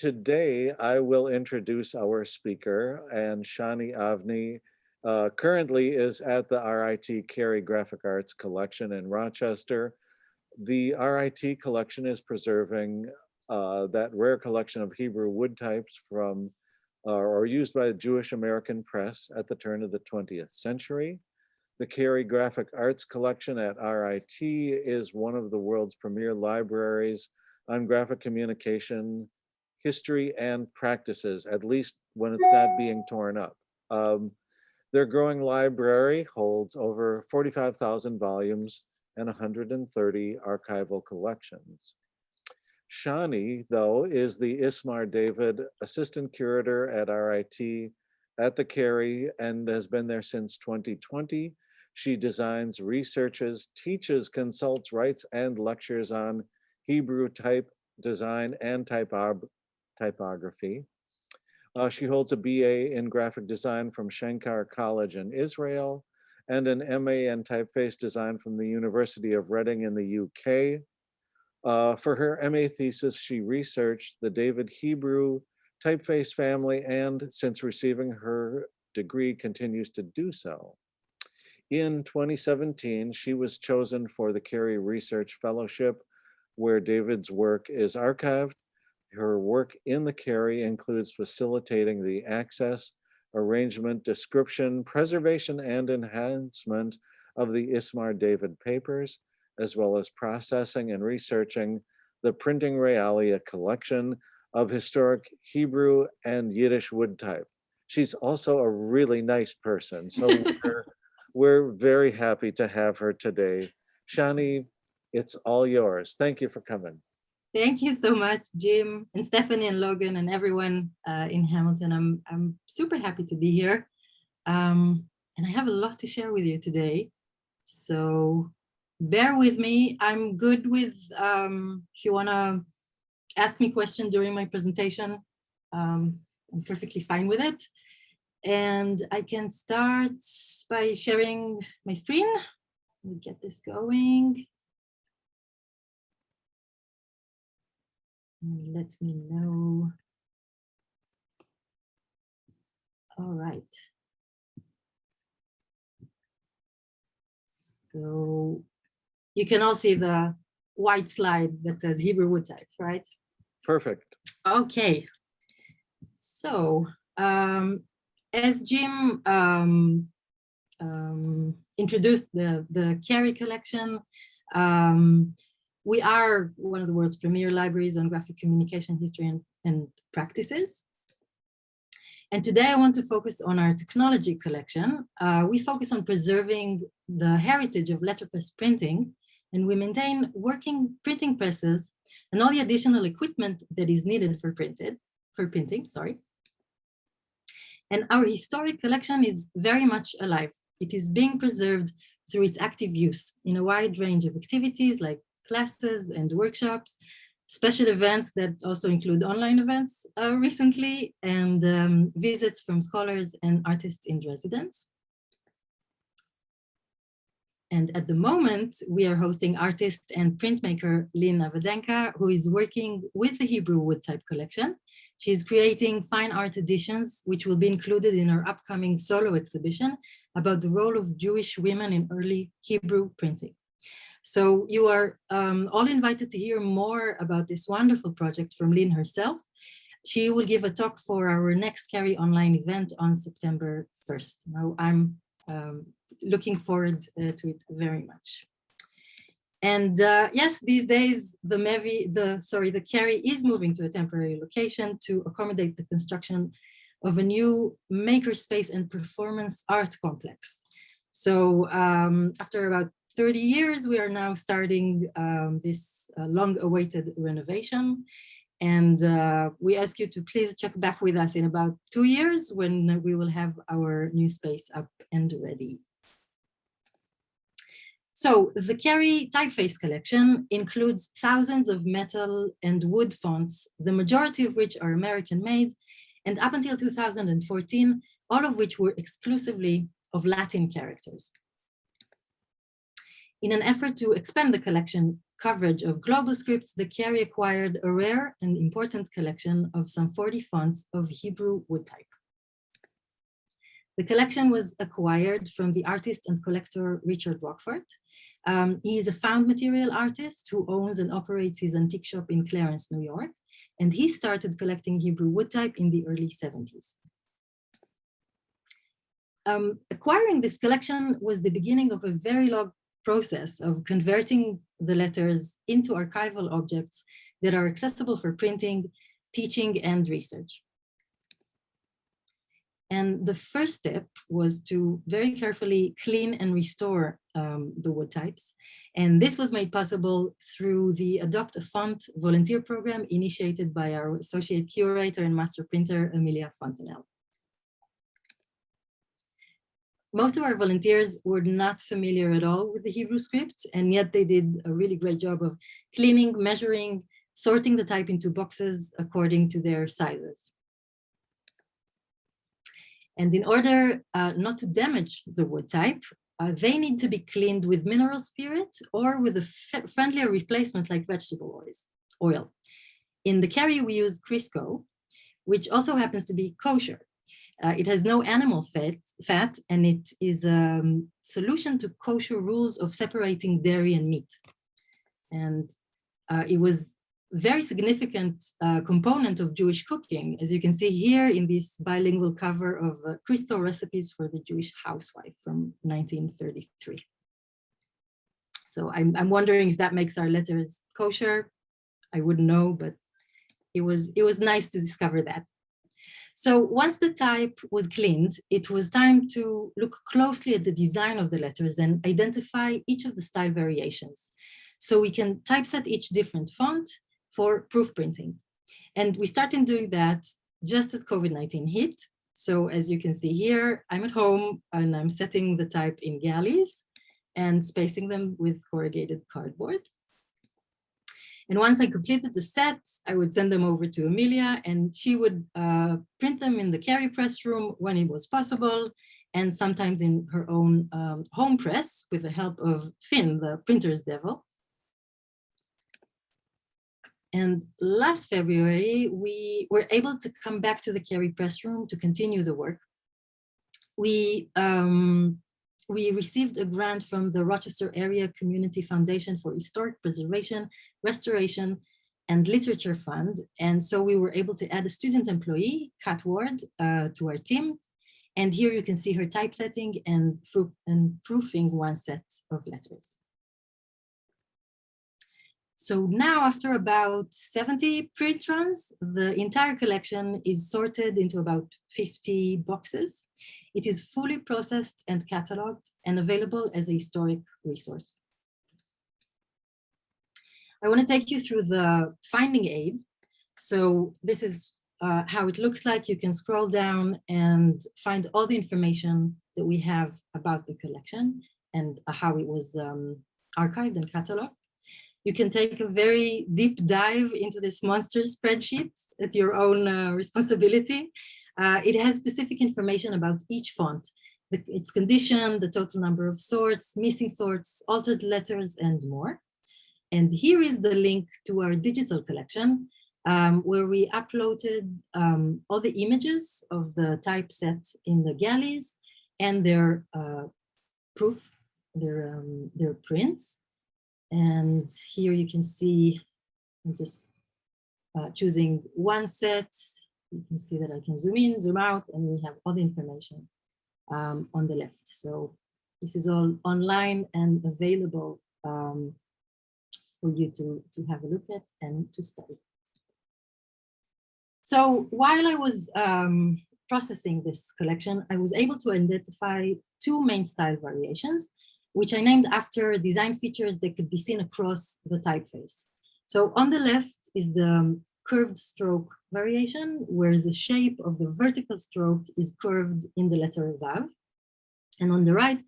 today I will introduce our speaker, and Shani Avni currently is at the RIT Cary Graphic Arts Collection in Rochester. The RIT collection is preserving that rare collection of Hebrew wood types from or used by the Jewish American press at the turn of the 20th century. The Cary Graphic Arts Collection at RIT is one of the world's premier libraries on graphic communication, history, and practices, at least when it's not being torn up. Their growing library holds over 45,000 volumes and 130 archival collections. Shani, though, is the Ismar David Assistant Curator at RIT at the Carey and has been there since 2020. She designs, researches, teaches, consults, writes, and lectures on Hebrew type design and typography. She holds a BA in graphic design from Shankar College in Israel and an MA in typeface design from the University of Reading in the UK. For her MA thesis, she researched the David Hebrew typeface family and, since receiving her degree, continues to do so. In 2017, she was chosen for the Carey Research Fellowship, where David's work is archived. Her work in the Carey includes facilitating the access, arrangement, description, preservation, and enhancement of the Ismar David papers, as well as processing and researching the Printing Realia collection of historic Hebrew and Yiddish wood type. She's also a really nice person, so we're very happy to have her today. Shani, it's all yours. Thank you for coming. Thank you so much, Jim and Stephanie and Logan and everyone in Hamilton. I'm super happy to be here. And I have a lot to share with you today. So bear with me. I'm good with, if you wanna ask me questions during my presentation, I'm perfectly fine with it. And I can start by sharing my screen. Let me get this going. Let me know. All right. So you can all see the white slide that says Hebrew wood type, right? Perfect. Okay. So as Jim introduced the Cary Collection, we are one of the world's premier libraries on graphic communication, history, and practices. And today I want to focus on our technology collection. We focus on preserving the heritage of letterpress printing, and we maintain working printing presses and all the additional equipment that is needed for printing. And our historic collection is very much alive. It is being preserved through its active use in a wide range of activities like classes and workshops, special events that also include online events recently, and visits from scholars and artists in residence. And at the moment, we are hosting artist and printmaker Lynn Avadenka, who is working with the Hebrew wood type collection. She's creating fine art editions, which will be included in our upcoming solo exhibition about the role of Jewish women in early Hebrew printing. So you are all invited to hear more about this wonderful project from Lynn herself. She will give a talk for our next Carey online event on September 1st. Now I'm looking forward to it very much. And yes, these days the Carey is moving to a temporary location to accommodate the construction of a new makerspace and performance art complex. So after about 30 years, we are now starting this long-awaited renovation. And we ask you to please check back with us in about 2 years when we will have our new space up and ready. So the Carey Typeface collection includes thousands of metal and wood fonts, the majority of which are American-made, and up until 2014, all of which were exclusively of Latin characters. In an effort to expand the collection coverage of global scripts, the Cary acquired a rare and important collection of some 40 fonts of Hebrew wood type. The collection was acquired from the artist and collector Richard Rockford. He is a found material artist who owns and operates his antique shop in Clarence, New York, and he started collecting Hebrew wood type in the early 70s. Acquiring this collection was the beginning of a very long process of converting the letters into archival objects that are accessible for printing, teaching, and research. And the first step was to very carefully clean and restore the wood types. And this was made possible through the Adopt a Font volunteer program initiated by our associate curator and master printer, Amelia Fontenelle. Most of our volunteers were not familiar at all with the Hebrew script, and yet they did a really great job of cleaning, measuring, sorting the type into boxes according to their sizes. And in order not to damage the wood type, they need to be cleaned with mineral spirit or with a friendlier replacement like vegetable oil. In the Carey, we use Crisco, which also happens to be kosher. It has no animal fat, and it is a solution to kosher rules of separating dairy and meat. And it was a very significant component of Jewish cooking, as you can see here in this bilingual cover of Crisco recipes for the Jewish housewife from 1933. So I'm wondering if that makes our letters kosher. I wouldn't know, but it was nice to discover that. So once the type was cleaned, it was time to look closely at the design of the letters and identify each of the style variations. So we can typeset each different font for proof printing. And we started doing that just as COVID-19 hit. So as you can see here, I'm at home and I'm setting the type in galleys and spacing them with corrugated cardboard. And once I completed the sets, I would send them over to Amelia, and she would print them in the Cary press room when it was possible, and sometimes in her own home press with the help of Finn, the printer's devil. And last February, we were able to come back to the Cary press room to continue the work. We received a grant from the Rochester Area Community Foundation for Historic Preservation, Restoration, and Literature Fund. And so we were able to add a student employee, Kat Ward, to our team. And here you can see her typesetting and proofing one set of letters. So now, after about 70 print runs, the entire collection is sorted into about 50 boxes. It is fully processed and cataloged and available as a historic resource. I want to take you through the finding aid. So this is how it looks like. You can scroll down and find all the information that we have about the collection and how it was archived and cataloged. You can take a very deep dive into this monster spreadsheet at your own responsibility. It has specific information about each font, its condition, the total number of sorts, missing sorts, altered letters, and more. And here is the link to our digital collection, where we uploaded all the images of the typeset in the galleys and their proof, their prints. And here you can see, I'm just choosing one set. You can see that I can zoom in, zoom out, and we have all the information on the left. So this is all online and available for you to have a look at and to study. So while I was processing this collection, I was able to identify two main style variations, which I named after design features that could be seen across the typeface. So on the left is the curved stroke variation, where the shape of the vertical stroke is curved in the letter Vav. And on the right,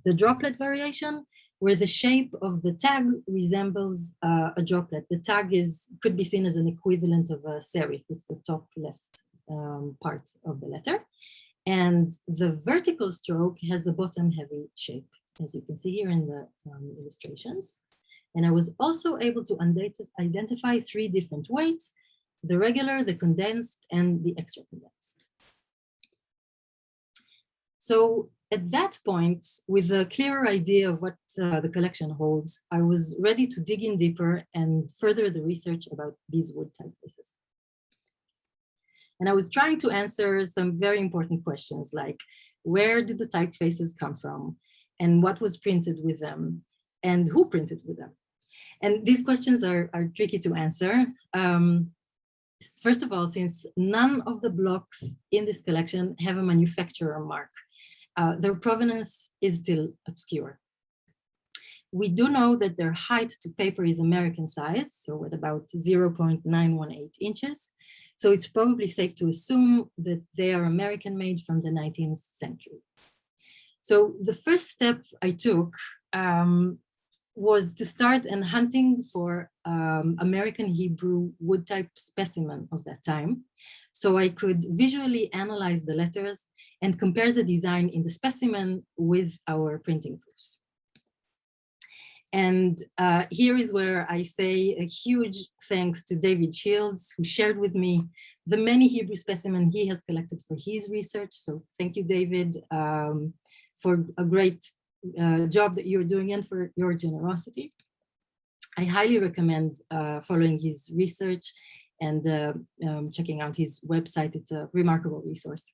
the droplet variation, where the shape of the tag resembles a droplet. The tag could be seen as an equivalent of a serif. It's the top left part of the letter. And the vertical stroke has a bottom heavy shape, as you can see here in the illustrations. And I was also able to identify 3 different weights: the regular, the condensed, and the extra condensed. So at that point, with a clearer idea of what the collection holds, I was ready to dig in deeper and further the research about these wood typefaces. And I was trying to answer some very important questions, like where did the typefaces come from, and what was printed with them, and who printed with them? And these questions are tricky to answer. First of all, since none of the blocks in this collection have a manufacturer mark, their provenance is still obscure. We do know that their height to paper is American size, so at about 0.918 inches. So it's probably safe to assume that they are American made from the 19th century. So the first step I took was to start hunting for American Hebrew wood type specimen of that time, so I could visually analyze the letters and compare the design in the specimen with our printing proofs. And here is where I say a huge thanks to David Shields, who shared with me the many Hebrew specimens he has collected for his research. So thank you, David, for a great job that you're doing and for your generosity. I highly recommend following his research and checking out his website. It's a remarkable resource.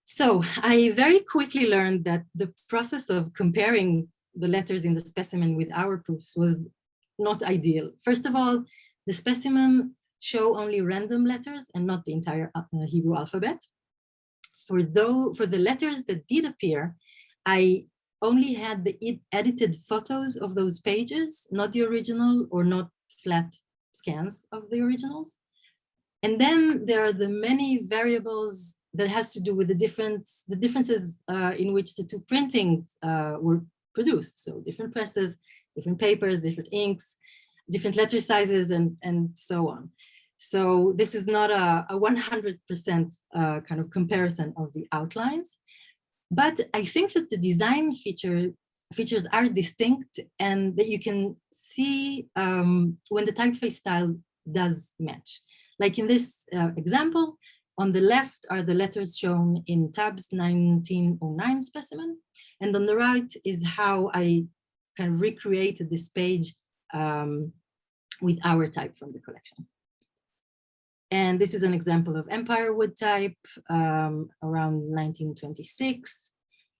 So I very quickly learned that the process of comparing the letters in the specimen with our proofs was not ideal. First of all, the specimen show only random letters and not the entire Hebrew alphabet. For the letters that did appear, I only had the edited photos of those pages, not the original or not flat scans of the originals. And then there are the many variables that has to do with the differences in which the 2 printings were produced. So different presses, different papers, different inks, different letter sizes, and so on. So this is not a 100% kind of comparison of the outlines, but I think that the design features are distinct and that you can see when the typeface style does match. Like in this example, on the left are the letters shown in Tab's 1909 specimen, and on the right is how I kind of recreated this page with our type from the collection. And this is an example of Empire wood type around 1926,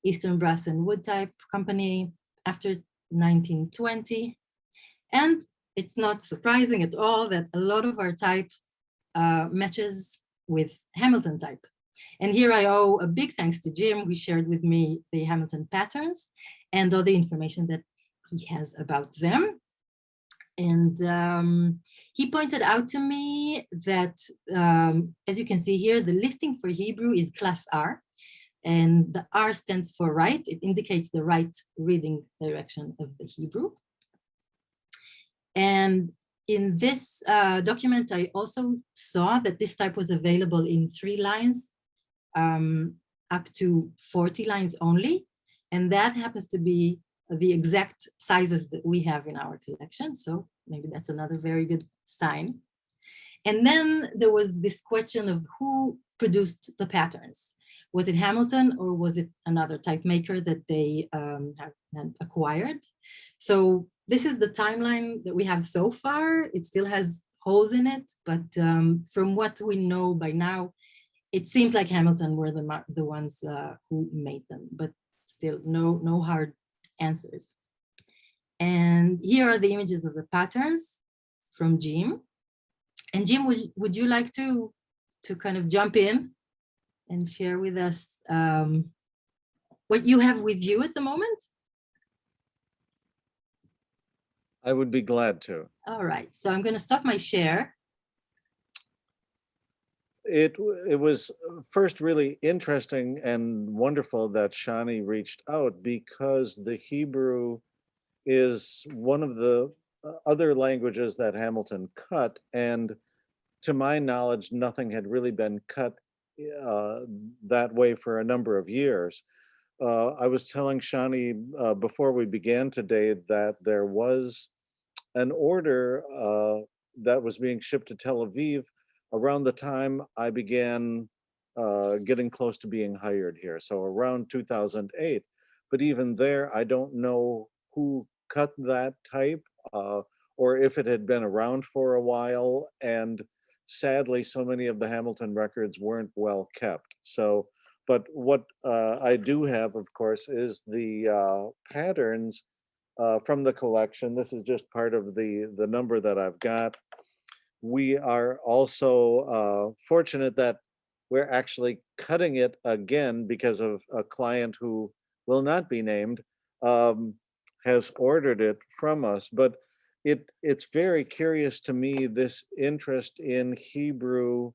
Eastern Brass and Wood Type Company after 1920. And it's not surprising at all that a lot of our type matches with Hamilton type. And here I owe a big thanks to Jim, who shared with me the Hamilton patterns and all the information that he has about them. And he pointed out to me that, as you can see here, the listing for Hebrew is class R, and the R stands for right. It indicates the right reading direction of the Hebrew. And in this document, I also saw that this type was available in 3 lines, up to 40 lines only. And that happens to be the exact sizes that we have in our collection. So maybe that's another very good sign. And then there was this question of who produced the patterns. Was it Hamilton or was it another type maker that they had acquired? So this is the timeline that we have so far. It still has holes in it, but from what we know by now, it seems like Hamilton were the ones who made them, but still no hard answers. And here are the images of the patterns from Jim. And Jim, would you like to kind of jump in and share with us what you have with you at the moment? I would be glad to. All right, so I'm going to stop my share. It was first really interesting and wonderful that Shani reached out, because the Hebrew is one of the other languages that Hamilton cut, and to my knowledge, nothing had really been cut that way for a number of years. I was telling Shani before we began today that there was an order that was being shipped to Tel Aviv around the time I began getting close to being hired here. So around 2008. But even there, I don't know who cut that type uh, or if it had been around for a while. And sadly, so many of the Hamilton records weren't well kept. So, but what I do have, of course, is the patterns from the collection. This is just part of the number that I've got. We are also fortunate that we're actually cutting it again because of a client who will not be named um, has ordered it from us. But it's very curious to me, this interest in Hebrew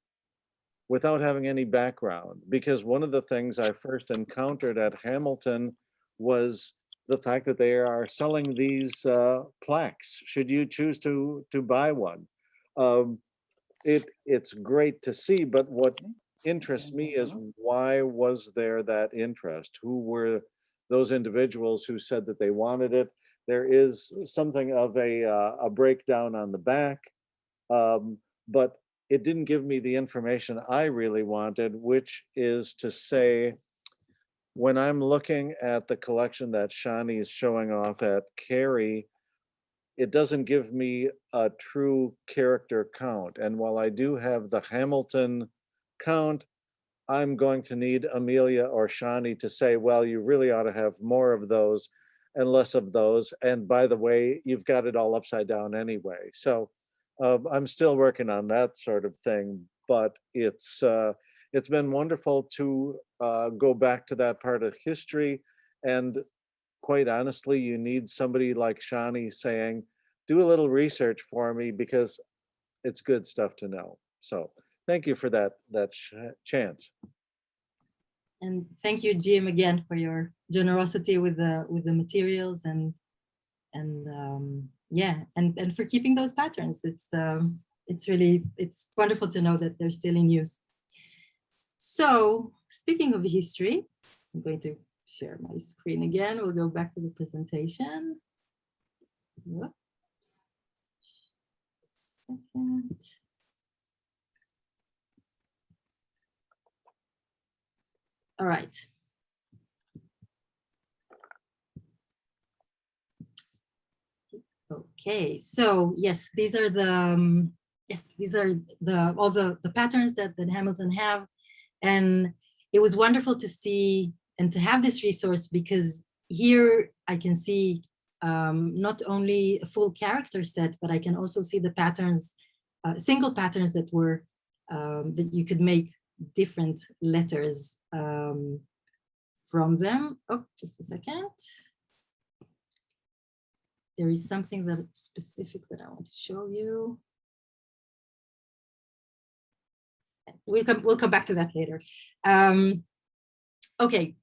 without having any background, because one of the things I first encountered at Hamilton was the fact that they are selling these plaques should you choose to buy one. Um, it's great to see, but what interests me is, why was there that interest? Who were those individuals who said that they wanted it? There is something of a breakdown on the back, um, but it didn't give me the information I really wanted, which is to say, when I'm looking at the collection that Shani is showing off at Carey, it doesn't give me a true character count. And while I do have the Hamilton count, I'm going to need Amelia or Shani to say, well, you really ought to have more of those and less of those. And by the way, you've got it all upside down anyway. So I'm still working on that sort of thing, but it's been wonderful to go back to that part of history. And quite honestly, you need somebody like Shani saying, do a little research for me because it's good stuff to know. So thank you for that chance. And thank you, Jim, again for your generosity with the materials and yeah, and for keeping those patterns. It's wonderful to know that they're still in use. So speaking of history, I'm going to share my screen again. We'll go back to the presentation. Whoops. Second. All right. Okay, so yes, these are the all the patterns that Hamilton have, and it was wonderful to see and to have this resource, because here I can see not only a full character set, but I can also see the patterns, single patterns that were that you could make different letters from them. Oh, just a second. There is something that specific that I want to show you. We'll come back to that later. Okay,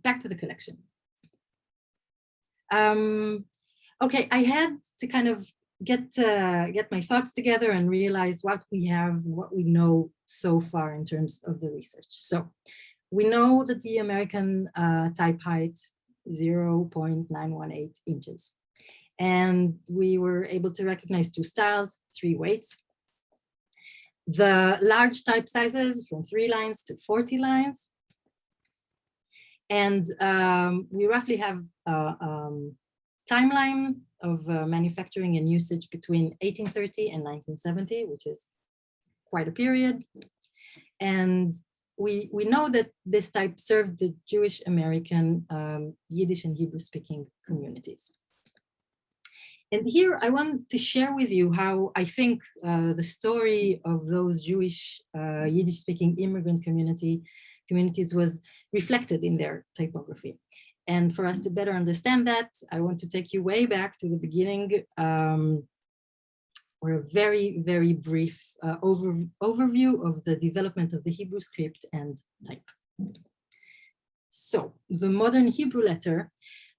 back to the collection. Okay, I had to kind of get my thoughts together and realize what we have, what we know so far in terms of the research. So we know that the American type height 0.918 inches. And we were able to recognize 2 styles, 3 weights. The large type sizes from 3 lines to 40 lines. And we roughly have a timeline of manufacturing and usage between 1830 and 1970, which is quite a period. And we know that this type served the Jewish American Yiddish and Hebrew speaking communities. And here I want to share with you how I think the story of those Jewish Yiddish-speaking immigrant communities was reflected in their typography. And for us to better understand that, I want to take you way back to the beginning, or a very, very brief overview of the development of the Hebrew script and type. So the modern Hebrew letter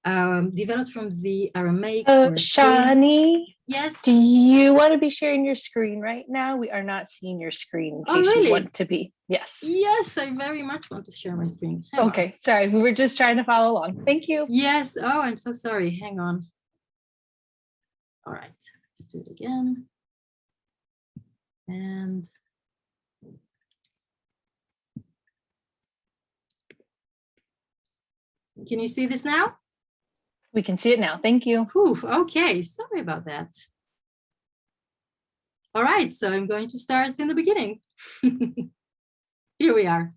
developed from the Aramaic or Syrian. Shani, Yes. do you want to be sharing your screen right now? We are not seeing your screen in case you want to be. Yes. Yes, I very much want to share my screen. Okay, sorry. We were just trying to follow along. Thank you. Yes. Oh, I'm so sorry. Hang on. All right, let's do it again. And can you see this now? We can see it now. Thank you. Whew, okay, sorry about that. All right, so I'm going to start in the beginning. Here we are.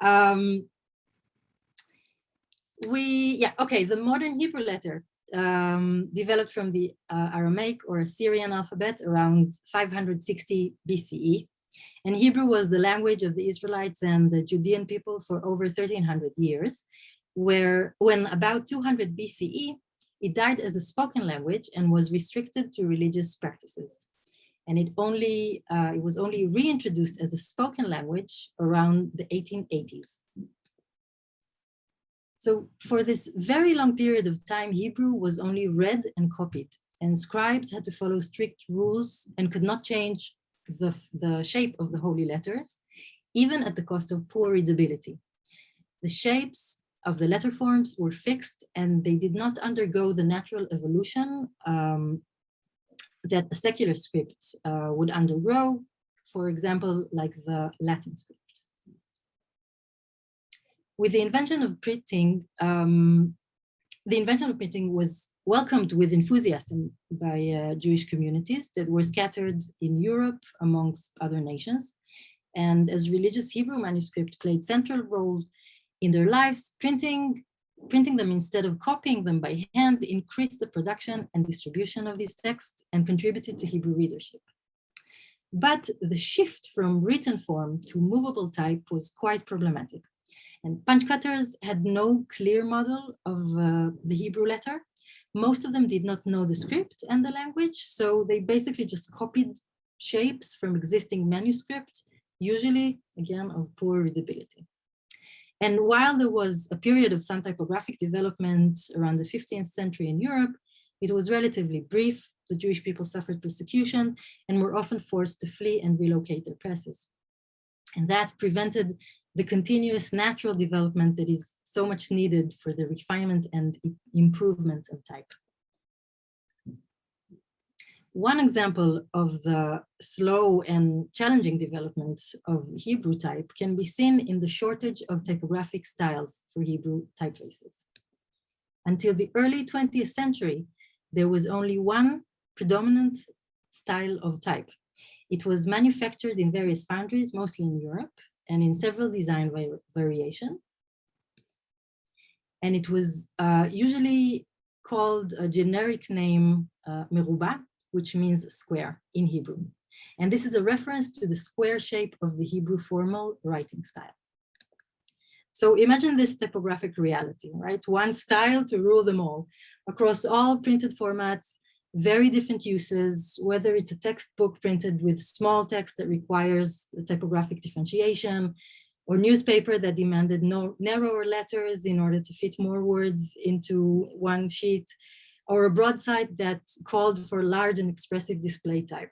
The modern Hebrew letter developed from the Aramaic or Assyrian alphabet around 560 BCE. And Hebrew was the language of the Israelites and the Judean people for over 1300 years, where when about 200 BCE, it died as a spoken language and was restricted to religious practices. And it was only reintroduced as a spoken language around the 1880s. So for this very long period of time, Hebrew was only read and copied, and scribes had to follow strict rules and could not change the shape of the holy letters, even at the cost of poor readability. The shapes of the letter forms were fixed, and they did not undergo the natural evolution that a secular script would undergo, for example, like the Latin script. With the invention of printing, was welcomed with enthusiasm by Jewish communities that were scattered in Europe amongst other nations. And as religious Hebrew manuscript played central role in their lives, printing them instead of copying them by hand increased the production and distribution of these texts and contributed to Hebrew readership. But the shift from written form to movable type was quite problematic. And punch cutters had no clear model of the Hebrew letter. Most of them did not know the script and the language, so they basically just copied shapes from existing manuscripts, usually, again, of poor readability. And while there was a period of some typographic development around the 15th century in Europe, it was relatively brief. The Jewish people suffered persecution and were often forced to flee and relocate their presses. And that prevented the continuous natural development that is so much needed for the refinement and improvement of type. One example of the slow and challenging development of Hebrew type can be seen in the shortage of typographic styles for Hebrew typefaces. Until the early 20th century, there was only one predominant style of type. It was manufactured in various foundries, mostly in Europe, and in several design variations. And it was usually called a generic name, meruba, which means square in Hebrew. And this is a reference to the square shape of the Hebrew formal writing style. So imagine this typographic reality, right? One style to rule them all across all printed formats, very different uses, whether it's a textbook printed with small text that requires typographic differentiation, or newspaper that demanded narrower letters in order to fit more words into one sheet, or a broadside that called for large and expressive display type.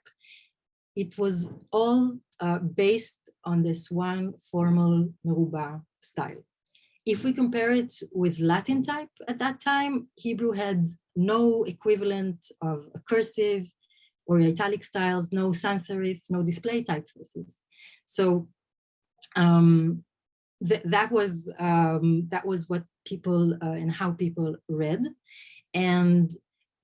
It was all based on this one formal meruba style. If we compare it with Latin type at that time, Hebrew had no equivalent of a cursive or italic styles, no sans serif, no display typefaces. So that was what people and how people read. And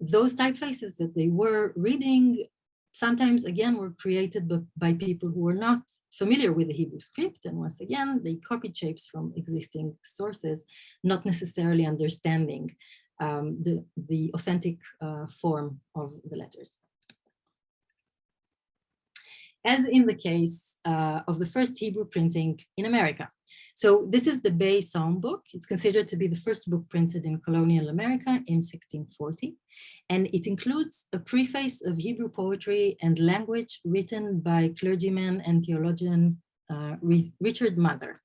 those typefaces that they were reading sometimes, again, were created by people who were not familiar with the Hebrew script. And once again, they copied shapes from existing sources, not necessarily understanding the authentic form of the letters. As in the case of the first Hebrew printing in America. So this is the Bay Psalm book. It's considered to be the first book printed in colonial America in 1640. And it includes a preface of Hebrew poetry and language written by clergyman and theologian Richard Mather.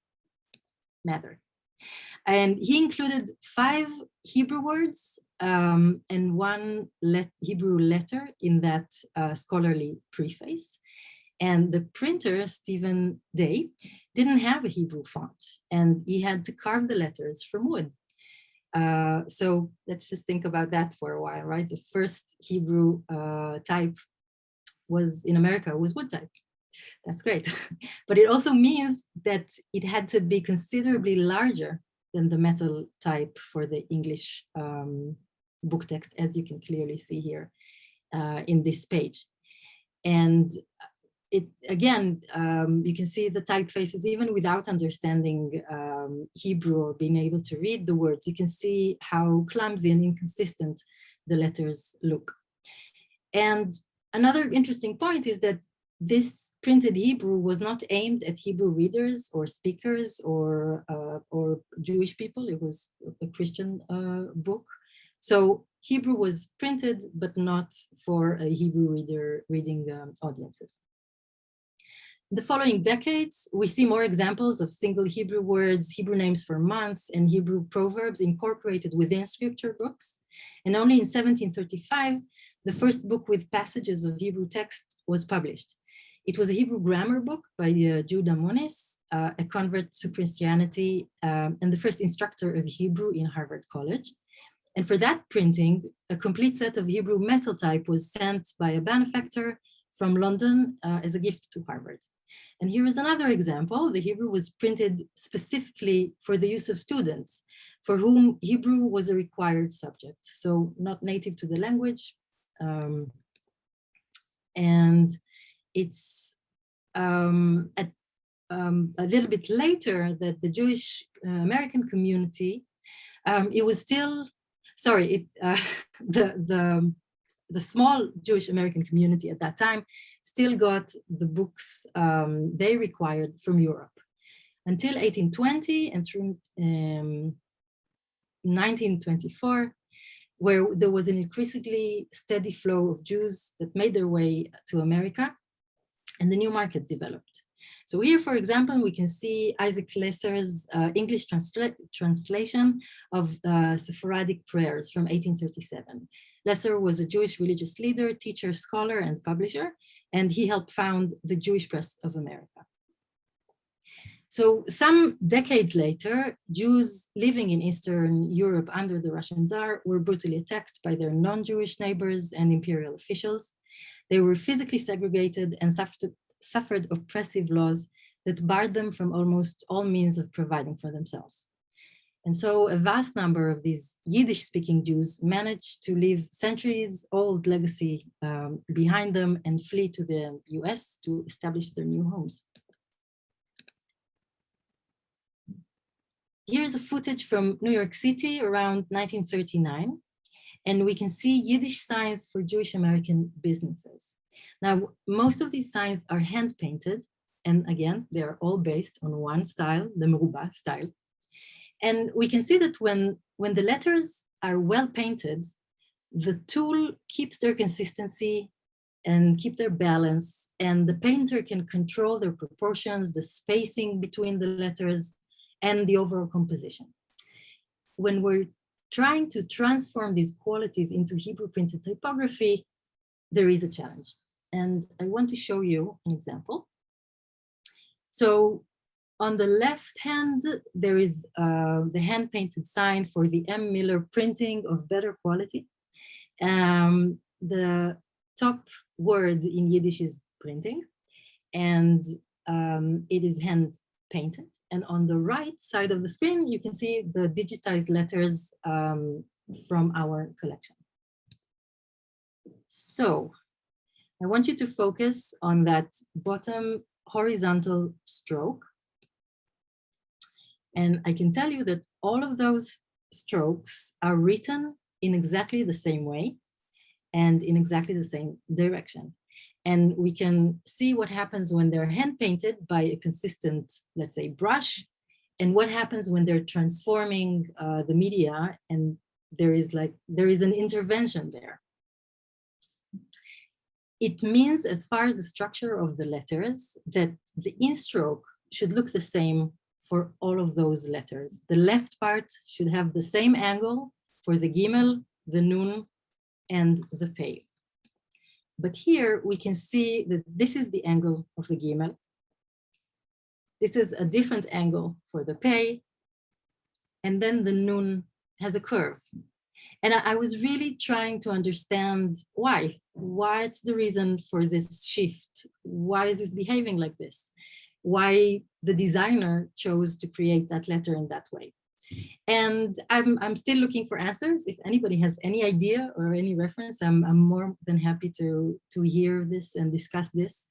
And he included 5 Hebrew words and 1 Hebrew letter in that scholarly preface. And the printer, Stephen Day, didn't have a Hebrew font, and he had to carve the letters from wood. So let's just think about that for a while, right? The first Hebrew type was in America was wood type. That's great. But it also means that it had to be considerably larger than the metal type for the English book text, as you can clearly see here in this page. And it again, you can see the typefaces even without understanding Hebrew or being able to read the words. You can see how clumsy and inconsistent the letters look. And another interesting point is that this printed Hebrew was not aimed at Hebrew readers or speakers or Jewish people. It was a Christian book. So Hebrew was printed, but not for a Hebrew reading audiences. In the following decades, we see more examples of single Hebrew words, Hebrew names for months, and Hebrew proverbs incorporated within scripture books. And only in 1735, the first book with passages of Hebrew text was published. It was a Hebrew grammar book by Judah Monis, a convert to Christianity and the first instructor of Hebrew in Harvard College. And for that printing, a complete set of Hebrew metal type was sent by a benefactor from London as a gift to Harvard. And here is another example. The Hebrew was printed specifically for the use of students for whom Hebrew was a required subject, so not native to the language. And it's a little bit later that the Jewish American community, it was still, sorry, the small Jewish American community at that time still got the books they required from Europe. Until 1820 and through 1924, where there was an increasingly steady flow of Jews that made their way to America, and the new market developed. So here, for example, we can see Isaac Lesser's English translation of Sephardic prayers from 1837. Lesser was a Jewish religious leader, teacher, scholar, and publisher, and he helped found the Jewish Press of America. So some decades later, Jews living in Eastern Europe under the Russian Tsar were brutally attacked by their non-Jewish neighbors and imperial officials. They were physically segregated and suffered oppressive laws that barred them from almost all means of providing for themselves. And so a vast number of these Yiddish-speaking Jews managed to leave centuries-old legacy behind them and flee to the US to establish their new homes. Here's a footage from New York City around 1939, and we can see Yiddish signs for Jewish American businesses. Now, most of these signs are hand-painted, and again, they are all based on one style, the Meruba style. And we can see that when the letters are well painted, the tool keeps their consistency and keep their balance, and the painter can control their proportions, the spacing between the letters, and the overall composition. When we're trying to transform these qualities into Hebrew printed typography, there is a challenge. And I want to show you an example. So on the left hand, there is the hand-painted sign for the M. Miller printing of better quality. The top word in Yiddish is printing, and it is hand-painted. And on the right side of the screen, you can see the digitized letters from our collection. So I want you to focus on that bottom horizontal stroke. And I can tell you that all of those strokes are written in exactly the same way and in exactly the same direction. And we can see what happens when they're hand painted by a consistent, let's say, brush, and what happens when they're transforming the media, and there is an intervention there. It means, as far as the structure of the letters, that the in-stroke should look the same for all of those letters. The left part should have the same angle for the gimel, the nun, and the pei. But here we can see that this is the angle of the gimel. This is a different angle for the pei. And then the nun has a curve. And I was really trying to understand why. What's the reason for this shift? Why is this behaving like this? Why the designer chose to create that letter in that way. And I'm still looking for answers. If anybody has any idea or any reference, I'm more than happy to hear this and discuss this.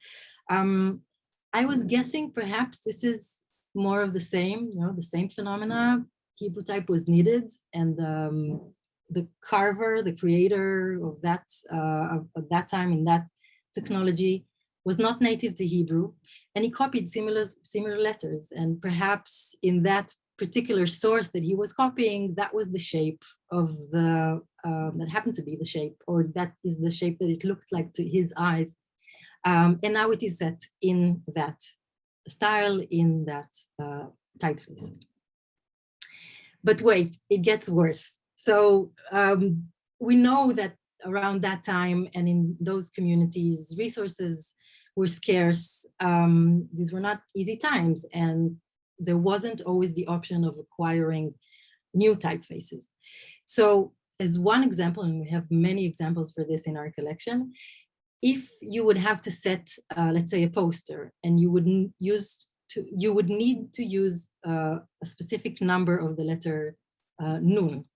I was guessing perhaps this is more of the same, the same phenomena. Hebrew type was needed, and the carver, the creator of that at that time in that technology, was not native to Hebrew, and he copied similar letters. And perhaps in that particular source that he was copying, that was the shape of the that happened to be the shape, or that is the shape that it looked like to his eyes. And now it is set in that style, in that typeface. But wait, it gets worse. So we know that around that time and in those communities, resources were scarce. These were not easy times, and there wasn't always the option of acquiring new typefaces. So as one example, and we have many examples for this in our collection, if you would have to set, let's say, a poster, and you would need to use a specific number of the letter nun,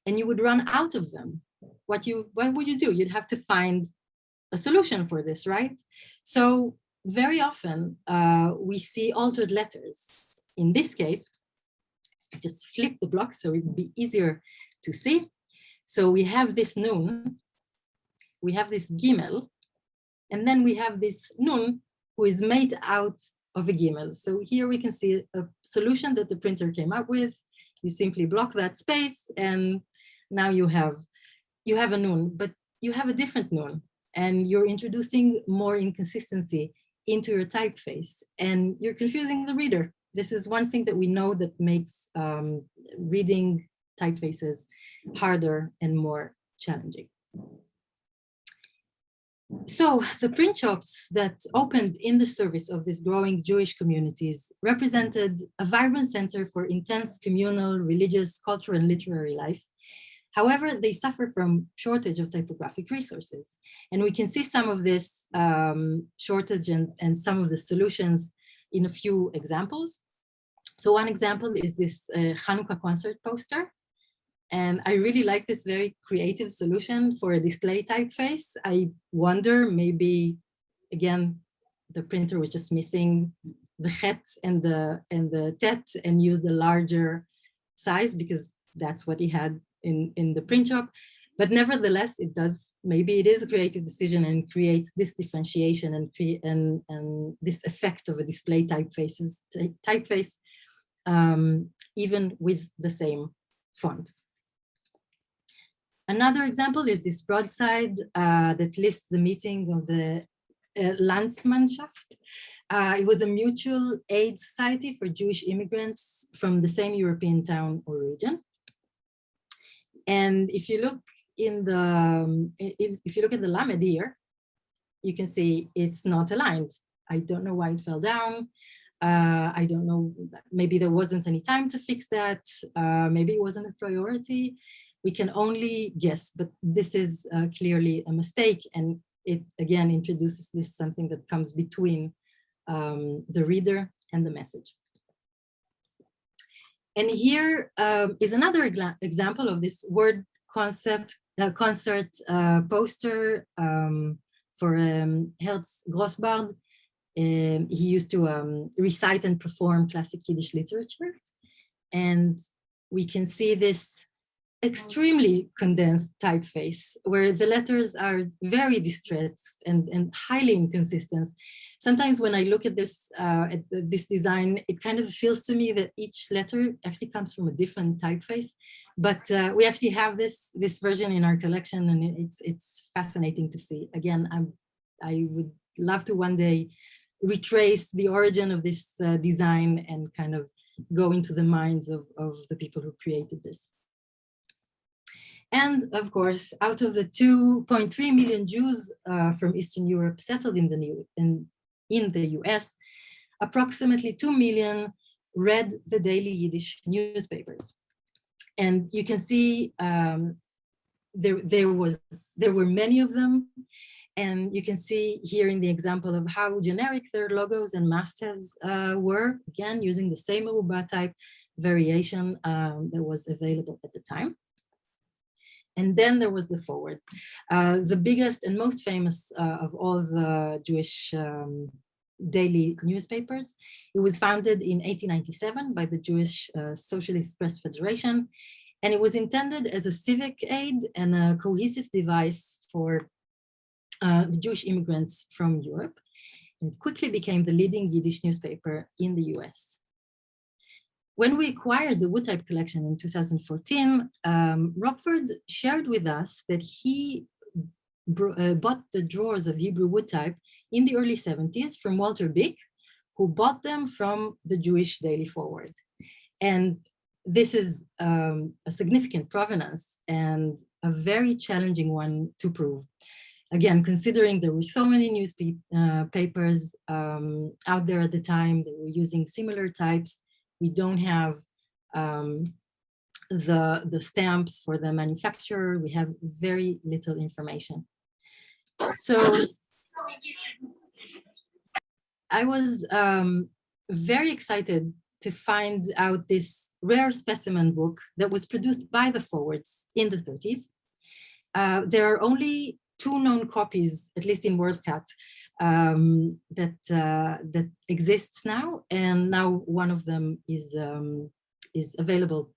and you would run out of them, what would you do? You'd have to find a solution for this, right? So very often we see altered letters. In this case, I just flip the block so it would be easier to see. So we have this nun, we have this gimel, and then we have this nun who is made out of a gimel. So here we can see a solution that the printer came up with. You simply block that space, and now you have a nun, but you have a different nun, and you're introducing more inconsistency into your typeface, and you're confusing the reader. This is one thing that we know that makes reading typefaces harder and more challenging. So the print shops that opened in the service of these growing Jewish communities represented a vibrant center for intense communal, religious, cultural, and literary life. However, they suffer from shortage of typographic resources. And we can see some of this shortage and some of the solutions in a few examples. So one example is this Hanukkah concert poster. And I really like this very creative solution for a display typeface. I wonder, maybe, again, the printer was just missing the chet and the tet and used a larger size because that's what he had in the print shop. But nevertheless, maybe it is a creative decision and creates this differentiation and this effect of a display typeface, even with the same font. Another example is this broadside that lists the meeting of the Landsmannschaft. It was a mutual aid society for Jewish immigrants from the same European town or region. And if you look at the Lamed here, you can see it's not aligned. I don't know why it fell down. I don't know, maybe there wasn't any time to fix that. Maybe it wasn't a priority. We can only guess, but this is clearly a mistake. And it again introduces this something that comes between the reader and the message. And here is another example of this word concert poster for Herz Grossbard. He used to recite and perform classic Yiddish literature. And we can see this extremely condensed typeface where the letters are very distressed and highly inconsistent. Sometimes when I look at this design, it kind of feels to me that each letter actually comes from a different typeface. But we actually have this version in our collection, and it's fascinating to see. Again, I would love to one day retrace the origin of this design and kind of go into the minds of the people who created this. And of course, out of the 2.3 million Jews from Eastern Europe settled in the US, approximately 2 million read the daily Yiddish newspapers. And you can see there were many of them. And you can see here in the example of how generic their logos and mastheads were, again, using the same Aruba type variation that was available at the time. And then there was the forward, the biggest and most famous of all the Jewish daily newspapers. It was founded in 1897 by the Jewish Socialist Press Federation, and it was intended as a civic aid and a cohesive device for the Jewish immigrants from Europe. And it quickly became the leading Yiddish newspaper in the US. When we acquired the Woodtype collection in 2014, Rockford shared with us that he bought the drawers of Hebrew Woodtype in the early 70s from Walter Bick, who bought them from the Jewish Daily Forward. And this is a significant provenance and a very challenging one to prove. Again, considering there were so many newspapers out there at the time that were using similar types, we don't have the stamps for the manufacturer. We have very little information. So I was very excited to find out this rare specimen book that was produced by the Forwards in the 30s. There are only 2 known copies, at least in WorldCat, that exists now, and now one of them is available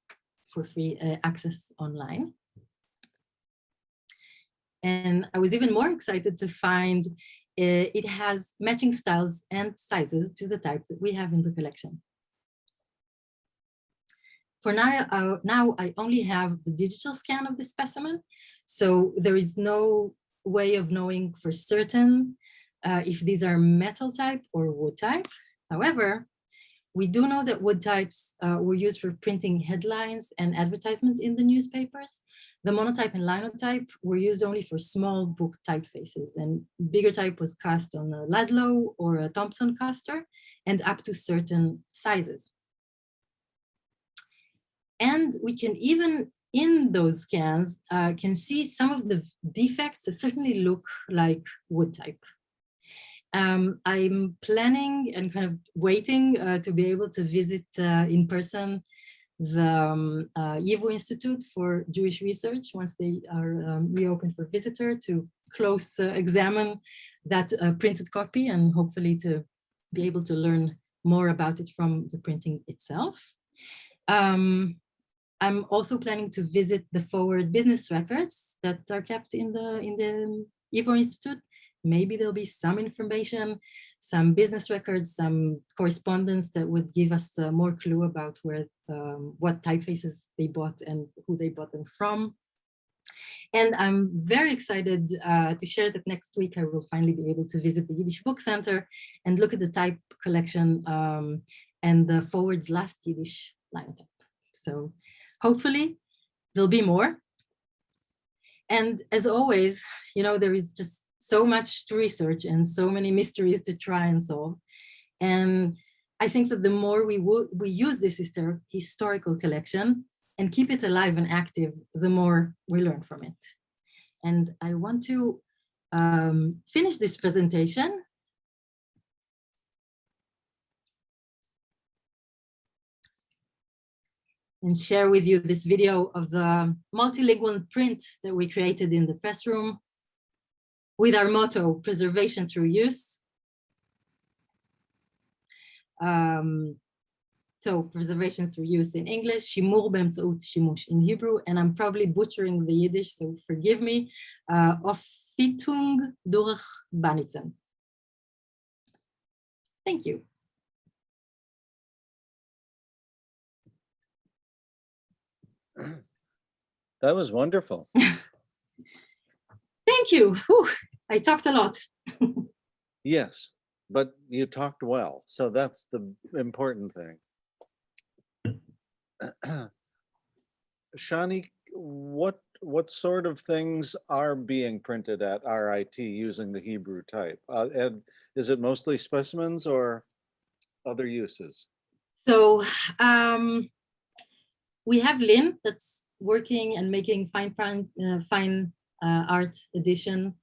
for free access online. And I was even more excited to find it has matching styles and sizes to the type that we have in the collection. For now I only have the digital scan of the specimen, so there is no way of knowing for certain if these are metal type or wood type. However, we do know that wood types were used for printing headlines and advertisements in the newspapers. The monotype and linotype were used only for small book typefaces, and bigger type was cast on a Ludlow or a Thompson caster and up to certain sizes. And we can even, in those scans, can see some of the defects that certainly look like wood type. I'm planning and kind of waiting to be able to visit in person the YIVU Institute for Jewish Research once they are reopened for visitor, to close examine that printed copy and hopefully to be able to learn more about it from the printing itself. I'm also planning to visit the forward business records that are kept in the YIVU Institute. Maybe there'll be some information, some business records, some correspondence that would give us more clue about where, what typefaces they bought and who they bought them from. And I'm very excited to share that next week I will finally be able to visit the Yiddish Book Center and look at the type collection and the Forward's last Yiddish linotype. So hopefully there'll be more. And as always, you know, there is just so much to research and so many mysteries to try and solve. And I think that the more we use this historical collection and keep it alive and active, the more we learn from it. And I want to finish this presentation and share with you this video of the multilingual print that we created in the press room with our motto, preservation through use. So preservation through use in English, shimur be'emtzaut shimush in Hebrew, and I'm probably butchering the Yiddish, so forgive me. Auffitung durch Banitzen. Thank you. That was wonderful. Thank you. Whew, I talked a lot. Yes, but you talked well, so that's the important thing. Shani, what sort of things are being printed at RIT using the Hebrew type? And is it mostly specimens or other uses? So we have Lynn that's working and making fine art edition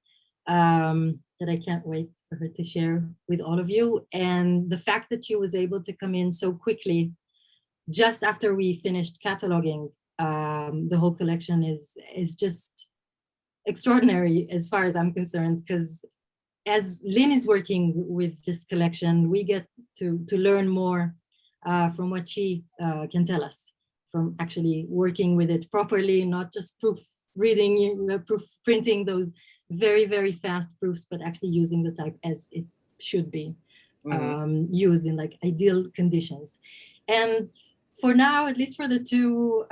that I can't wait for her to share with all of you. And the fact that she was able to come in so quickly just after we finished cataloging the whole collection is just extraordinary as far as I'm concerned, because as Lynn is working with this collection, we get to learn more from what she can tell us, from actually working with it properly, not just proof reading, proof printing those very, very fast proofs, but actually using the type as it should be used in like ideal conditions. And for now, at least for the two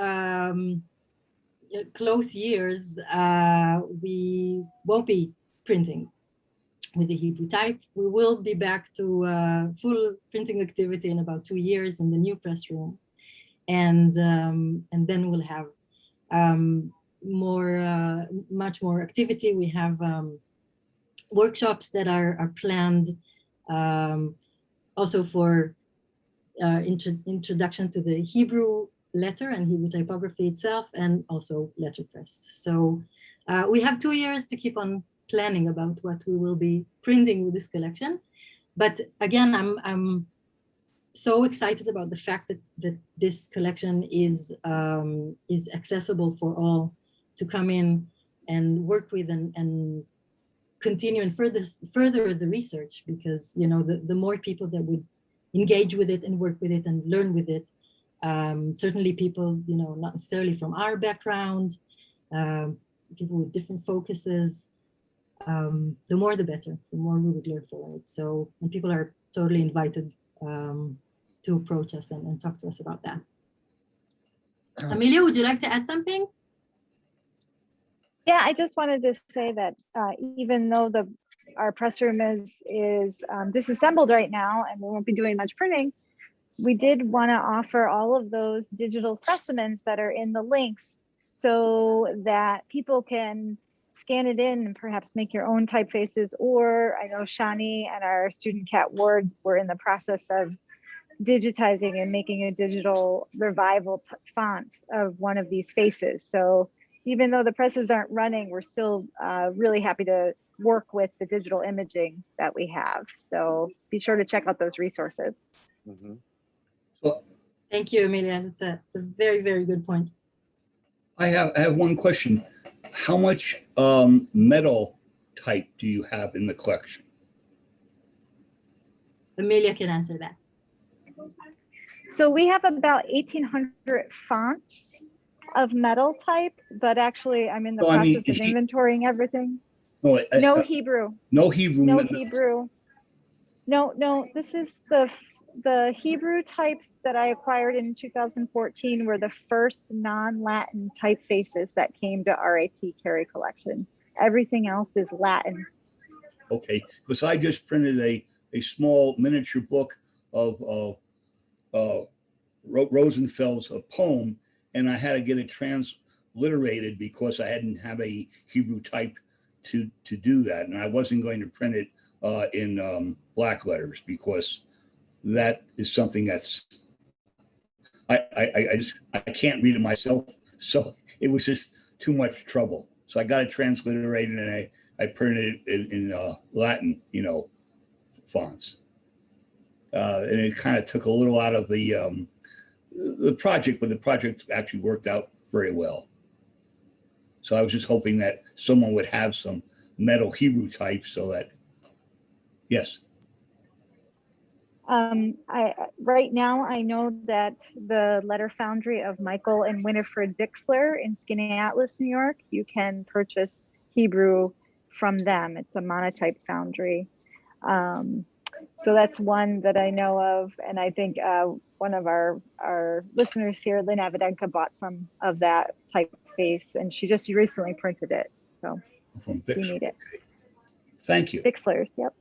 close years, we won't be printing with the Hebrew type. We will be back to full printing activity in about 2 years in the new press room. And then we'll have much more activity. We have workshops that are planned also for introduction to the Hebrew letter and Hebrew typography itself, and also letterpress. So we have 2 years to keep on planning about what we will be printing with this collection. But again, I'm so excited about the fact that this collection is accessible for all to come in and work with and continue and further the research, because the more people that would engage with it and work with it and learn with it, certainly people not necessarily from our background, people with different focuses, the more the better, the more we would learn from it. So, and people are totally invited to approach us and talk to us about that. Amelia, would you like to add something? Yeah, I just wanted to say that even though our press room is disassembled right now and we won't be doing much printing, we did want to offer all of those digital specimens that are in the links so that people can scan it in and perhaps make your own typefaces. Or I know Shani and our student Cat Ward were in the process of digitizing and making a digital revival font of one of these faces. So even though the presses aren't running, we're still really happy to work with the digital imaging that we have. So be sure to check out those resources. Mm-hmm. Well, thank you, Amelia. That's a very, very good point. I have one question. How much metal type do you have in the collection? Amelia can answer that. So we have about 1,800 fonts of metal type, but actually I'm in the process of inventorying everything. No Hebrew. No Hebrew. No Hebrew. No, this is the Hebrew types that I acquired in 2014 were the first non-Latin typefaces that came to RIT Cary Collection. Everything else is Latin. Okay, because I just printed a small miniature book of Rosenfeld's poem, and I had to get it transliterated because I hadn't have a Hebrew type to do that, and I wasn't going to print it in black letters because that is something that's I can't read it myself, so it was just too much trouble. So I got it transliterated and I printed it in Latin, fonts, and it kind of took a little out of the project, but the project actually worked out very well. So I was just hoping that someone would have some metal Hebrew type so that, yes. Right now, I know that the letter foundry of Michael and Winifred Bixler in Skinny Atlas, New York, you can purchase Hebrew from them. It's a monotype foundry. So that's one that I know of. And I think one of our listeners here, Lynn Avadenka, bought some of that typeface, and she just recently printed it. So From you need it. Thank you. Bixler's, yep.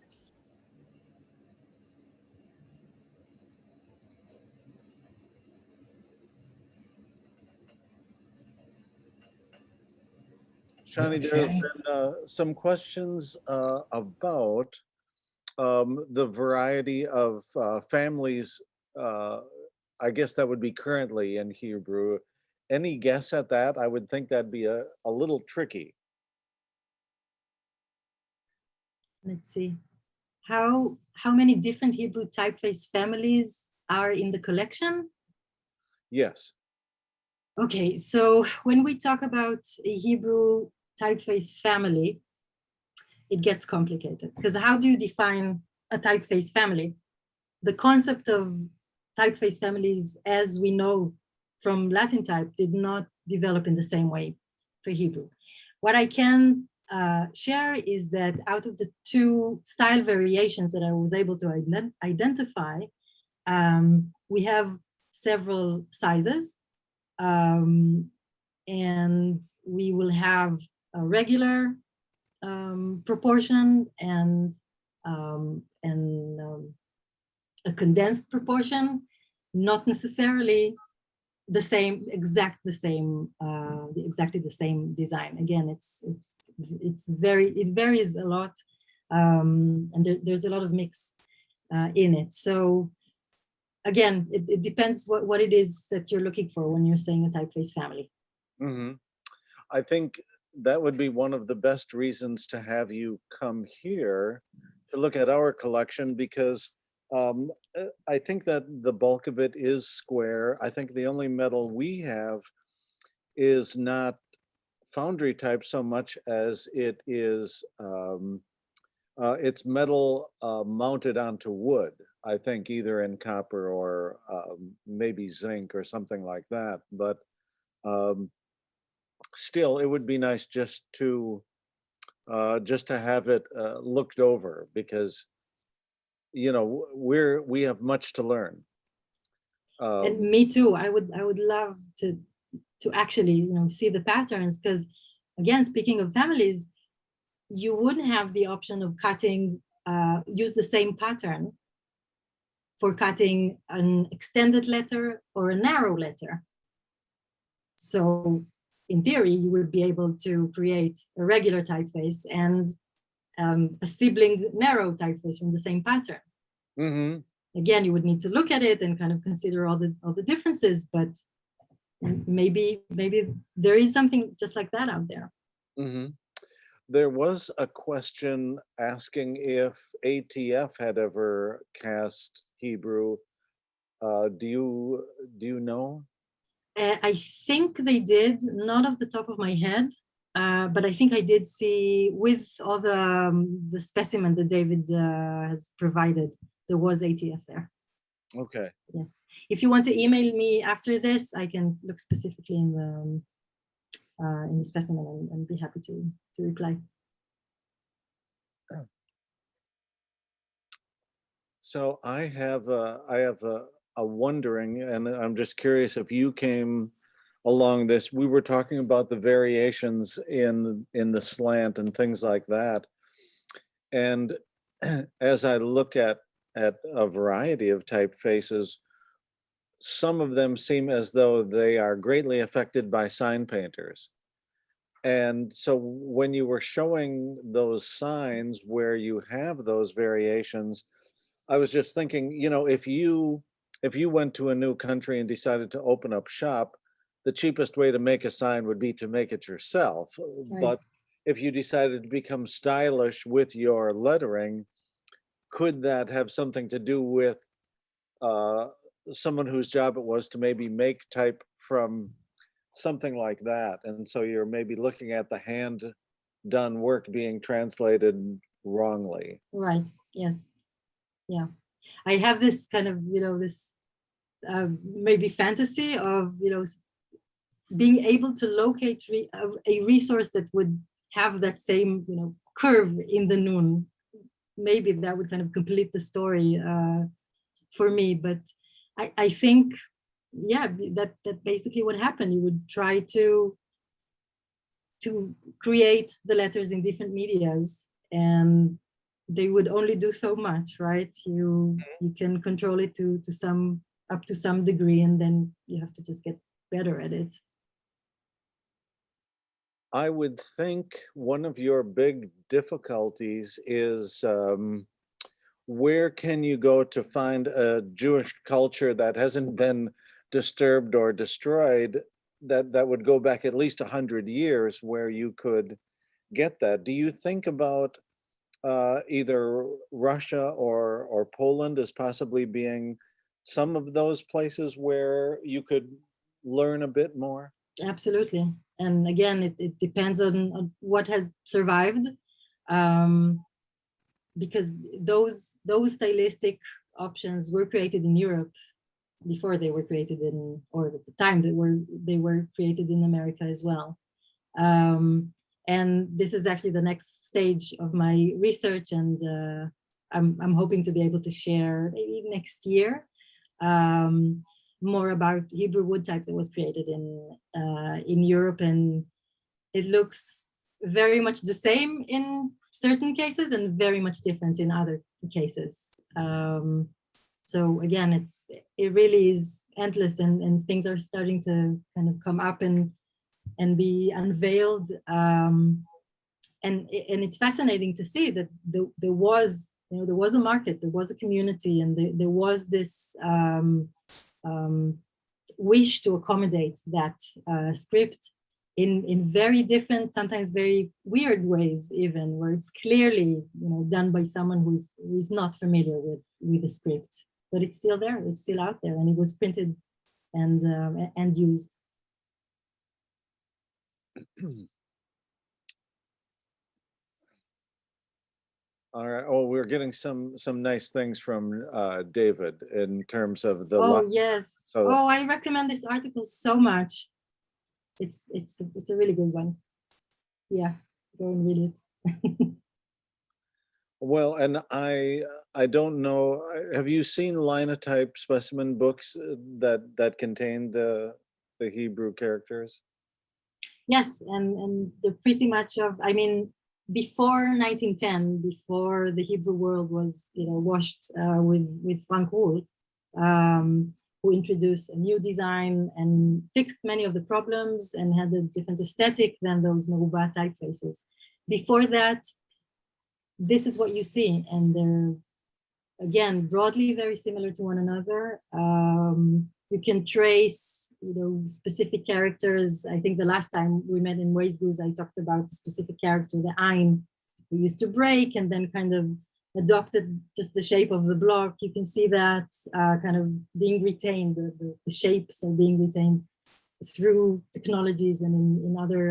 Shani, there have been some questions about the variety of families, I guess that would be currently in Hebrew. Any guess at that? I would think that'd be a little tricky. Let's see. How many different Hebrew typeface families are in the collection? Yes. Okay, so when we talk about a Hebrew typeface family, it gets complicated, because how do you define a typeface family? The concept of typeface families, as we know from Latin type, did not develop in the same way for Hebrew. What I can share is that out of the two style variations that I was able to identify, we have several sizes, and we will have a regular proportion and a condensed proportion, not necessarily the same, exactly the same design. Again, it varies a lot, and there's a lot of mix in it. So again, it depends what it is that you're looking for when you're saying a typeface family. Mm-hmm. I think that would be one of the best reasons to have you come here to look at our collection, because I think that the bulk of it is square. I think the only metal we have is not foundry type so much as it is it's metal mounted onto wood. I think either in copper or maybe zinc or something like that. But still, it would be nice just to have it looked over, because we have much to learn. And me too. I would love to actually see the patterns, because again, speaking of families, you wouldn't have the option of cutting, use the same pattern for cutting an extended letter or a narrow letter. So in theory, you would be able to create a regular typeface and a sibling narrow typeface from the same pattern. Mm-hmm. Again, you would need to look at it and kind of consider all the differences, but maybe there is something just like that out there. Mm-hmm. There was a question asking if ATF had ever cast Hebrew. Do you know? I think they did, not off the top of my head, but I think I did see with all the specimen that David has provided, there was ATF there. Okay. Yes. If you want to email me after this, I can look specifically in the specimen and be happy to reply. So I have a wondering, and I'm just curious if you came along this. We were talking about the variations in the slant and things like that, and as I look at a variety of typefaces, some of them seem as though they are greatly affected by sign painters. And so when you were showing those signs where you have those variations, I was just thinking, if you went to a new country and decided to open up shop, the cheapest way to make a sign would be to make it yourself. Right. But if you decided to become stylish with your lettering, could that have something to do with someone whose job it was to maybe make type from something like that? And so you're maybe looking at the hand done work being translated wrongly. Right. Yes. Yeah. I have this kind of, this maybe fantasy of, being able to locate a resource that would have that same, curve in the noon. Maybe that would kind of complete the story for me. But I think, yeah, that basically what happened. You would try to create the letters in different medias, and they would only do so much, right? You can control it to some degree, and then you have to just get better at it. I would think one of your big difficulties is where can you go to find a Jewish culture that hasn't been disturbed or destroyed, that would go back at least 100 years, where you could get that? Do you think about either Russia or Poland as possibly being some of those places where you could learn a bit more? Absolutely. And again, it depends on what has survived, um, because those stylistic options were created in Europe before they were created in, or at the time they were created in America as well. And this is actually the next stage of my research, and I'm hoping to be able to share maybe next year more about Hebrew wood type that was created in Europe, and it looks very much the same in certain cases and very much different in other cases. So again, it really is endless, and things are starting to kind of come up and be unveiled. And it's fascinating to see that there was a market, there was a community, and there was this wish to accommodate that script in very different, sometimes very weird ways, even where it's clearly done by someone who's not familiar with the script, but it's still there, it's still out there, and it was printed and used. All right. Oh, we're getting some nice things from David in terms of the. Oh yes. So, oh, I recommend this article so much. It's a really good one. Yeah, go and read it. well, and I don't know. Have you seen linotype specimen books that contain the Hebrew characters? Yes, and they're pretty much I mean, before 1910, before the Hebrew world was washed with Frank Ruhl, who introduced a new design and fixed many of the problems and had a different aesthetic than those Merubah typefaces. Before that, this is what you see, and they're again broadly very similar to one another. You can trace specific characters. I think the last time we met in Weisbus, I talked about the specific character, the Ein, we used to break and then kind of adopted just the shape of the block. You can see that kind of being retained, the shapes are being retained through technologies and in other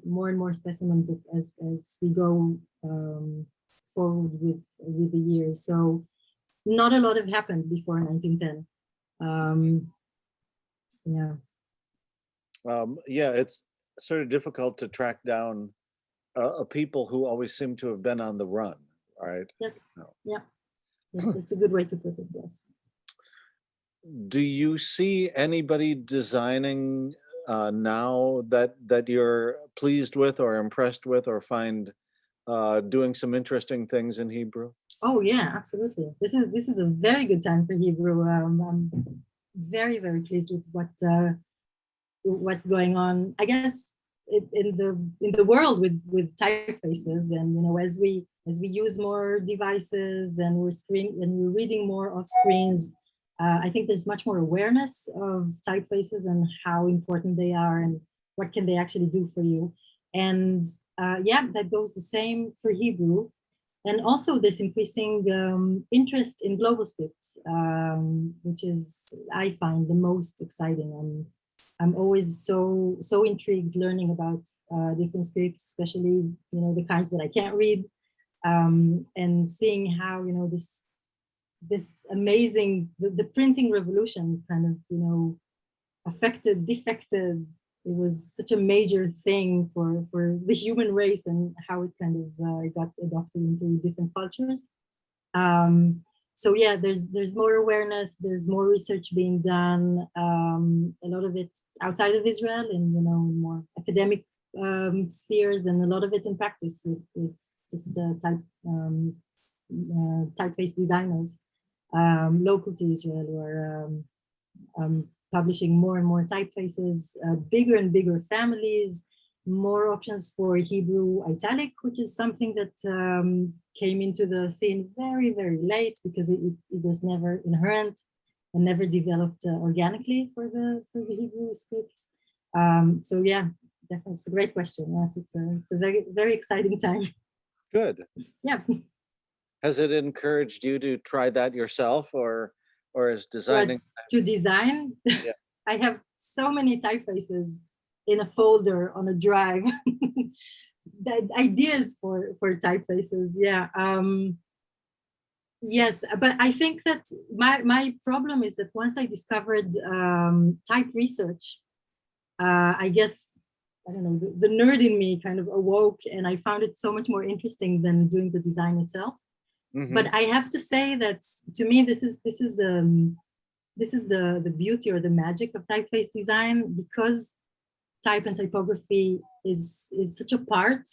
more and more specimen book as we go forward with the years. So not a lot have happened before 1910. Yeah, it's sort of difficult to track down a people who always seem to have been on the run, right? Yes. No. Yeah. It's a good way to put it. Yes. Do you see anybody designing now that you're pleased with or impressed with or find doing some interesting things in Hebrew? Oh yeah, absolutely. This is a very good time for Hebrew. I'm very, very pleased with what's going on. I guess in the world with typefaces, and as we use more devices and we're reading more off screens, I think there's much more awareness of typefaces and how important they are and what can they actually do for you. And yeah, that goes the same for Hebrew. And also this increasing interest in global scripts, which is, I find, the most exciting. I'm always so intrigued learning about different scripts, especially the kinds that I can't read, and seeing how this amazing the printing revolution kind of defected. It was such a major thing for the human race and how it kind of got adopted into different cultures. So yeah, there's more awareness, there's more research being done, a lot of it outside of Israel in more academic spheres, and a lot of it in practice with just typeface designers local to Israel, who are publishing more and more typefaces, bigger and bigger families, more options for Hebrew italic, which is something that came into the scene very, very late because it was never inherent and never developed organically for the Hebrew scripts. So yeah, definitely, it's a great question. Yes, it's a very, very exciting time. Good. Yeah. Has it encouraged you to try that yourself, or is designing? To design, Yeah. I have so many typefaces in a folder on a drive. The ideas for typefaces, yeah. Yes, but I think that my problem is that once I discovered type research, I guess, I don't know, the nerd in me kind of awoke, and I found it so much more interesting than doing the design itself. Mm-hmm. But I have to say that to me, this is the beauty or the magic of typeface design, because type and typography is such a part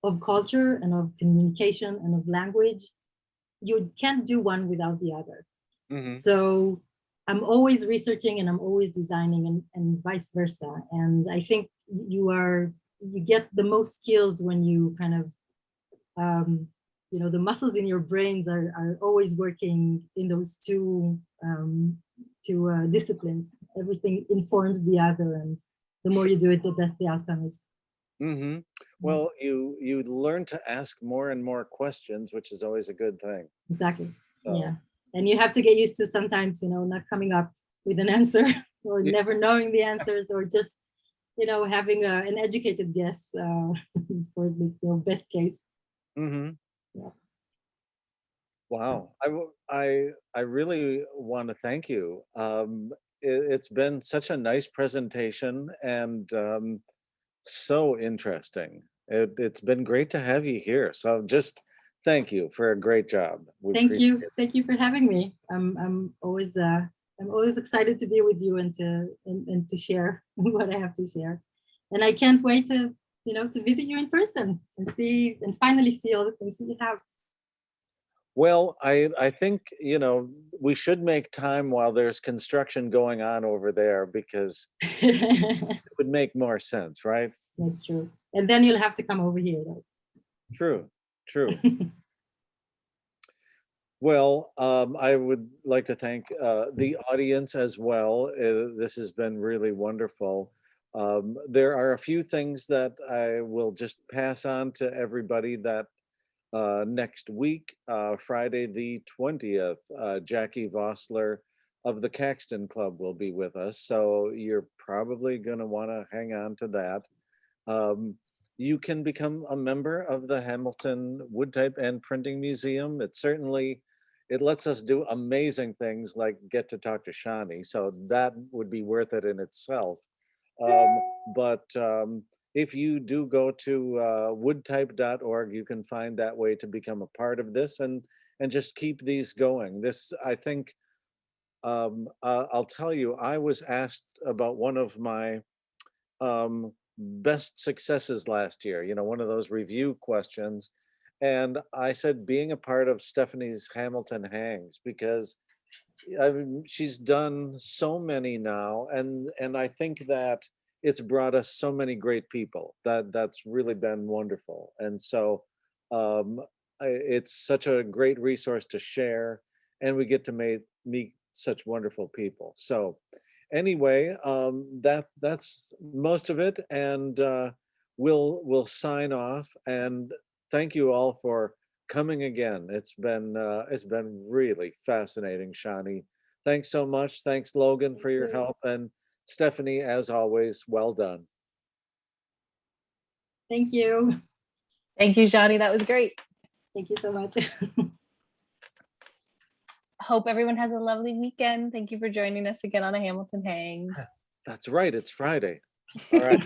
of culture and of communication and of language. You can't do one without the other. Mm-hmm. So I'm always researching and I'm always designing, and vice versa. And I think you get the most skills when you kind of, the muscles in your brains are always working in those two disciplines. Everything informs the other, and the more you do it, the best the outcome is. Mm-hmm. Well, you learn to ask more and more questions, which is always a good thing. Exactly. So. Yeah. And you have to get used to sometimes, not coming up with an answer or never knowing the answers, or just, having an educated guess for the best case. Mm-hmm. Yeah. Wow. I really want to thank you. It's been such a nice presentation, and so interesting. It's been great to have you here. So just thank you for a great job. Thank you for having me. I'm always excited to be with you and to share what I have to share, and I can't wait to visit you in person and finally see all the things that you have. Well, I think we should make time while there's construction going on over there, because it would make more sense, right? That's true. And then you'll have to come over here, though. True. Well, I would like to thank the audience as well. This has been really wonderful. There are a few things that I will just pass on to everybody. That next week, Friday the 20th, Jackie Vossler of the Caxton Club will be with us. So you're probably going to want to hang on to that. You can become a member of the Hamilton Woodtype and Printing Museum. It lets us do amazing things like get to talk to Shani. So that would be worth it in itself. But if you do go to woodtype.org, you can find that way to become a part of this and just keep these going. This, I think, I'll tell you, I was asked about one of my best successes last year, one of those review questions. And I said, being a part of Stephanie's Hamilton Hangs, because she's done so many now. And I think that it's brought us so many great people that's really been wonderful. And so it's such a great resource to share, and we get to meet such wonderful people. So anyway, that's most of it, and we'll sign off. And thank you all for coming again. It's been really fascinating, Shani. Thanks so much. Thanks, Logan, for your help, and Stephanie, as always, well done. Thank you. Thank you, Shani. That was great. Thank you so much. Hope everyone has a lovely weekend. Thank you for joining us again on a Hamilton Hangs. That's right. It's Friday. All right.